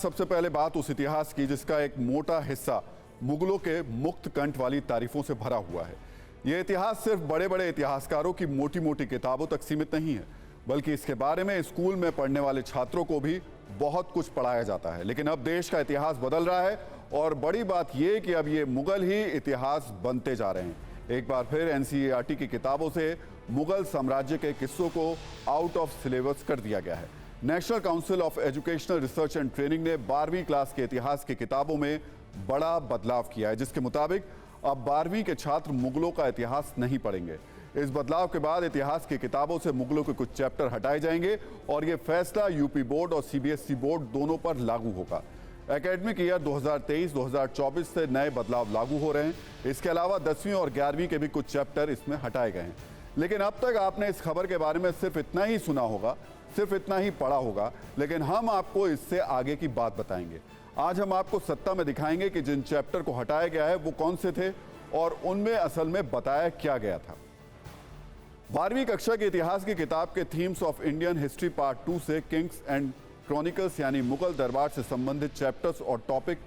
सबसे पहले बात उस इतिहास की जिसका एक मोटा हिस्सा मुगलों के मुक्त कंठ वाली तारीफों से भरा हुआ है। यह इतिहास सिर्फ बड़े बड़े इतिहासकारों की मोटी मोटी किताबों तक सीमित नहीं है, बल्कि इसके बारे में स्कूल में पढ़ने वाले छात्रों को भी बहुत कुछ पढ़ाया जाता है। लेकिन अब देश का इतिहास बदल रहा है और बड़ी बात यह कि अब ये मुगल ही इतिहास बनते जा रहे हैं। एक बार फिर एनसीईआरटी की किताबों से मुगल साम्राज्य के किस्सों को आउट ऑफ सिलेबस कर दिया गया है। National council of educational research and training ने 12वीं क्लास के इतिहास की किताबों में बड़ा बदलाव किया है, जिसके मुताबिक अब 12वीं के छात्र मुगलों का इतिहास नहीं पढ़ेंगे। इस बदलाव के बाद इतिहास की किताबों से मुगलों के कुछ चैप्टर हटाए जाएंगे और ये फैसला यूपी बोर्ड और सीबीएसई बोर्ड दोनों पर लागू होगा। एकेडमिक ईयर 2023-2024 से नए बदलाव लागू हो रहे हैं। इसके अलावा 10वीं और 11वीं के भी कुछ चैप्टर इसमें हटाए गए हैं। लेकिन अब तक आपने इस खबर के बारे में सिर्फ इतना ही सुना होगा, सिर्फ इतना ही पढ़ा होगा, लेकिन हम आपको इससे आगे की बात बताएंगे। आज हम आपको सत्ता में दिखाएंगे कि जिन चैप्टर को हटाया गया है वो कौन से थे और उनमें असल में बताया क्या गया था। 12वीं कक्षा के इतिहास की किताब के themes of Indian history part 2 से किंग्स एंड क्रॉनिकल्स यानी मुगल दरबार से संबंधित चैप्टर्स और टॉपिक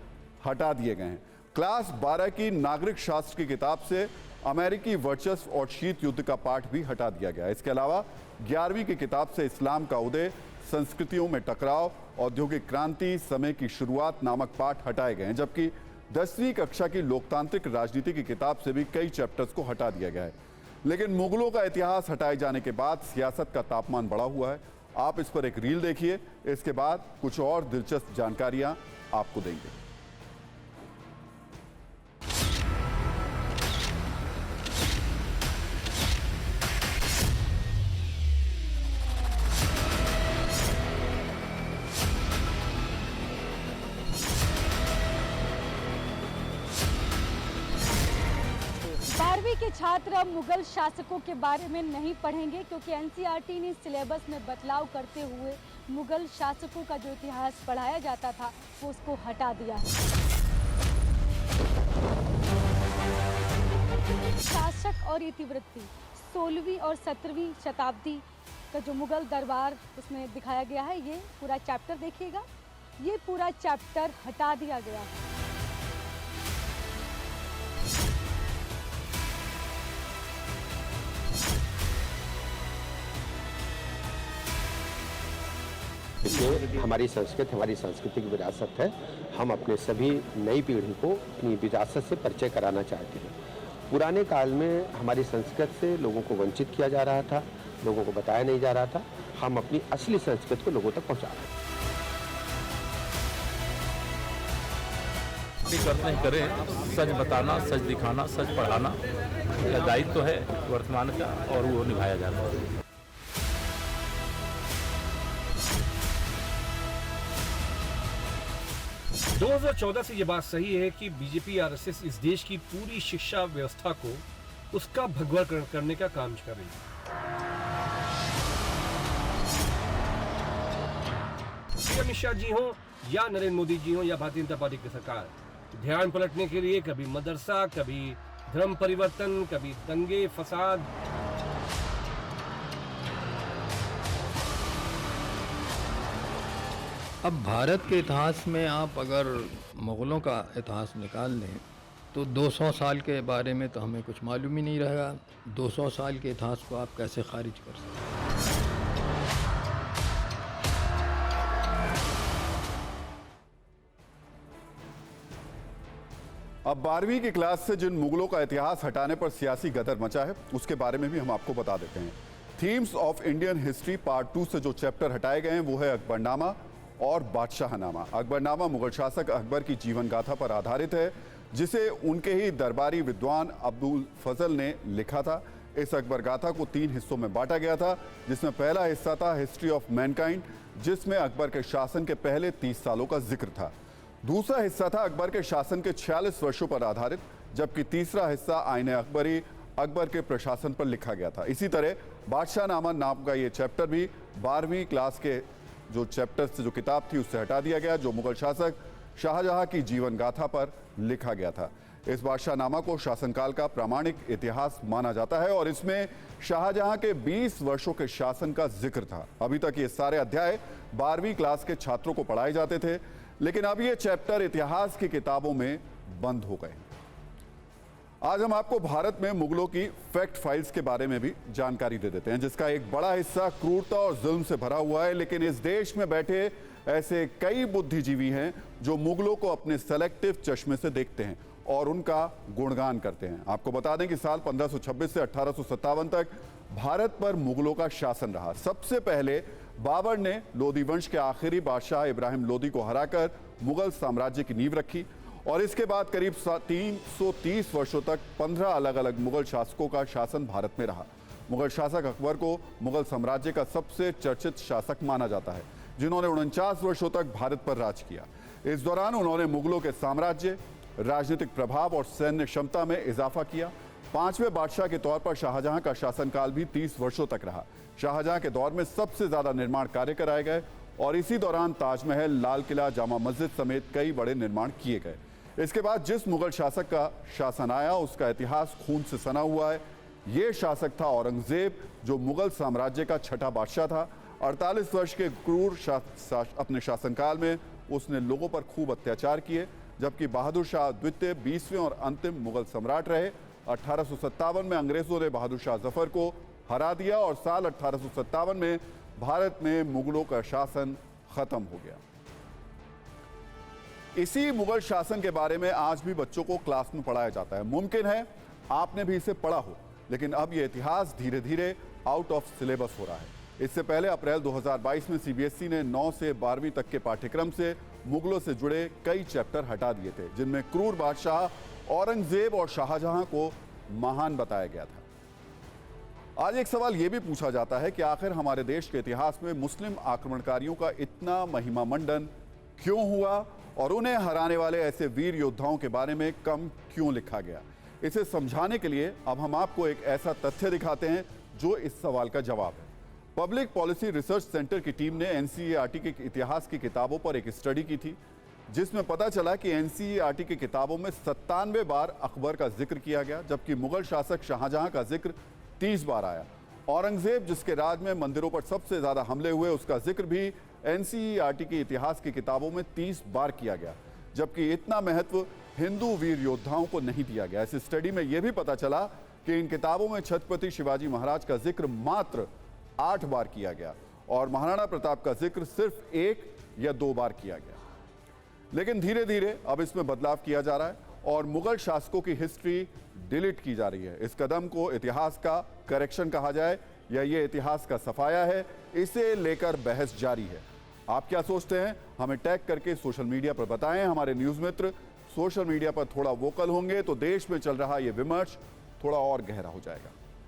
हटा दिए गए हैं। क्लास 12 की नागरिक शास्त्र की किताब से अमेरिकी वर्चस्व और शीत युद्ध का पाठ भी हटा दिया गया। इसके अलावा 11वीं की किताब से इस्लाम का उदय, संस्कृतियों में टकराव, औद्योगिक क्रांति, समय की शुरुआत नामक पाठ हटाए गए हैं, जबकि 10वीं कक्षा की लोकतांत्रिक राजनीति की किताब से भी कई चैप्टर्स को हटा दिया गया है। लेकिन मुगलों का इतिहास हटाए जाने के बाद सियासत का तापमान बढ़ा हुआ है। आप इस पर एक रील देखिए, इसके बाद कुछ और दिलचस्प जानकारियां आपको देंगे। के छात्र अब मुगल शासकों के बारे में नहीं पढ़ेंगे, क्योंकि एनसीईआरटी ने सिलेबस में बदलाव करते हुए मुगल शासकों का जो इतिहास पढ़ाया जाता था वो उसको हटा दिया है। शासक और इतिवृत्ति 16वीं और 17वीं शताब्दी का जो मुगल दरबार उसमें दिखाया गया है, ये पूरा चैप्टर देखिएगा, ये पूरा चैप्टर हटा दिया गया है। ये हमारी संस्कृत, हमारी सांस्कृतिक विरासत है। हम अपने सभी नई पीढ़ी को अपनी विरासत से परिचय कराना चाहते हैं। पुराने काल में हमारी संस्कृत से लोगों को वंचित किया जा रहा था, लोगों को बताया नहीं जा रहा था। हम अपनी असली संस्कृत को लोगों तक पहुंचा रहे हैं। करते ही करें, सच बताना, सच दिखाना, सच पढ़ाना यह दायित्व तो है वर्तमान का और वो निभाया जा रहा है। 2014 से ये बात सही है कि बीजेपी आरएसएस इस देश की पूरी शिक्षा व्यवस्था को उसका भगवा करने का काम कर रही है। अमित शाह जी हो या नरेंद्र मोदी जी हो या भारतीय जनता पार्टी की सरकार, ध्यान पलटने के लिए कभी मदरसा, कभी धर्म परिवर्तन, कभी दंगे फसाद। अब भारत के इतिहास में आप अगर मुग़लों का इतिहास निकाल लें तो 200 साल के बारे में तो हमें कुछ मालूम ही नहीं रहेगा। 200 साल के इतिहास को आप कैसे खारिज कर सकते हैं? अब 12वीं की क्लास से जिन मुगलों का इतिहास हटाने पर सियासी गदर मचा है उसके बारे में भी हम आपको बता देते हैं। Themes of Indian history part 2 से जो चैप्टर हटाए गए हैं वो है अकबरनामा और बादशाहनामा। अकबरनामा मुगल शासक अकबर की जीवन गाथा पर आधारित है, जिसे उनके ही दरबारी विद्वान अब्दुल फजल ने लिखा था। इस अकबर गाथा को 3 हिस्सों में बांटा गया था, जिसमें पहला हिस्सा था हिस्ट्री ऑफ मैनकाइंड, जिसमें अकबर के शासन के पहले 30 सालों का जिक्र था। दूसरा हिस्सा था अकबर के शासन के 46 वर्षों पर आधारित, जबकि तीसरा हिस्सा आईने अकबरी अकबर के प्रशासन पर लिखा गया था। इसी तरह बादशाहनामा नाम का ये चैप्टर भी 12वीं क्लास के जो चैप्टर से जो किताब थी उससे हटा दिया गया, जो मुगल शासक शाहजहां की जीवन गाथा पर लिखा गया था। इस बादशाहनामा को शासनकाल का प्रामाणिक इतिहास माना जाता है और इसमें शाहजहां के 20 वर्षों के शासन का जिक्र था। अभी तक ये सारे अध्याय 12वीं क्लास के छात्रों को पढ़ाए जाते थे, लेकिन अब ये चैप्टर इतिहास की किताबों में बंद हो गए हैं। आज हम आपको भारत में मुगलों की फैक्ट फाइल्स के बारे में भी जानकारी दे देते हैं, जिसका एक बड़ा हिस्सा क्रूरता और जुल्म से भरा हुआ है। लेकिन इस देश में बैठे ऐसे कई बुद्धिजीवी हैं जो मुगलों को अपने सेलेक्टिव चश्मे से देखते हैं और उनका गुणगान करते हैं। आपको बता दें कि साल 1526 से 1857 तक भारत पर मुगलों का शासन रहा। सबसे पहले बाबर ने लोदी वंश के आखिरी बादशाह इब्राहिम लोदी को हराकर मुगल साम्राज्य की नींव रखी और इसके बाद करीब 330 वर्षों तक 15 अलग अलग मुगल शासकों का शासन भारत में रहा। मुगल शासक अकबर को मुगल साम्राज्य का सबसे चर्चित शासक माना जाता है, जिन्होंने 49 वर्षों तक भारत पर राज किया। इस दौरान उन्होंने मुगलों के साम्राज्य, राजनीतिक प्रभाव और सैन्य क्षमता में इजाफा किया। 5वें बादशाह के तौर पर शाहजहां का शासनकाल भी 30 वर्षों तक रहा। शाहजहां के दौर में सबसे ज्यादा निर्माण कार्य कराए गए और इसी दौरान ताजमहल, लाल किला, जामा मस्जिद समेत कई बड़े निर्माण किए गए। इसके बाद जिस मुगल शासक का शासन आया उसका इतिहास खून से सना हुआ है। ये शासक था औरंगजेब, जो मुगल साम्राज्य का छठा बादशाह था। 48 वर्ष के क्रूर अपने शासनकाल में उसने लोगों पर खूब अत्याचार किए, जबकि बहादुर शाह द्वितीय 20वें और अंतिम मुगल सम्राट रहे। 1857 में अंग्रेजों ने बहादुर शाह जफर को हरा दिया और साल 1857 में भारत में मुगलों का शासन खत्म हो गया। इसी मुगल शासन के बारे में आज भी बच्चों को क्लास में पढ़ाया जाता है। मुमकिन है आपने भी इसे पढ़ा हो, लेकिन अब यह इतिहास धीरे धीरे आउट ऑफ सिलेबस हो रहा है। इससे पहले अप्रैल 2022 में सीबीएसई ने 9 से 12वीं तक के पाठ्यक्रम से मुगलों से जुड़े कई चैप्टर हटा दिए थे, जिनमें क्रूर बादशाह औरंगजेब और शाहजहां को महान बताया गया था। आज एक सवाल यह भी पूछा जाता है कि आखिर हमारे देश के इतिहास में मुस्लिम आक्रमणकारियों का इतना महिमा मंडन क्यों हुआ और उन्हें हराने वाले ऐसे वीर योद्धाओं के बारे में कम क्यों लिखा गया। इसे समझाने के लिए अब हम आपको एक ऐसा तथ्य दिखाते हैं जो इस सवाल का जवाब है। पब्लिक पॉलिसी रिसर्च सेंटर की टीम ने एनसीईआरटी के इतिहास की किताबों पर एक स्टडी की थी, जिसमें पता चला कि एनसीईआरटी की किताबों में 97 बार अकबर का जिक्र किया गया, जबकि मुगल शासक शाहजहां का जिक्र 30 बार आया। औरंगजेब, जिसके राज में मंदिरों पर सबसे ज्यादा हमले हुए, उसका जिक्र भी एनसीईआरटी की इतिहास की किताबों में 30 बार किया गया, जबकि इतना महत्व हिंदू वीर योद्धाओं को नहीं दिया गया। इस स्टडी में यह भी पता चला कि इन किताबों में छत्रपति शिवाजी महाराज का जिक्र मात्र 8 बार किया गया और महाराणा प्रताप का जिक्र सिर्फ 1 या 2 बार किया गया। लेकिन धीरे धीरे अब इसमें बदलाव किया जा रहा है और मुगल शासकों की हिस्ट्री डिलीट की जा रही है। इस कदम को इतिहास का करेक्शन कहा जाए या ये इतिहास का सफाया है, इसे लेकर बहस जारी है। आप क्या सोचते हैं? हमें टैग करके सोशल मीडिया पर बताएं। हमारे न्यूज़ मित्र सोशल मीडिया पर थोड़ा वोकल होंगे तो देश में चल रहा ये विमर्श थोड़ा और गहरा हो जाएगा।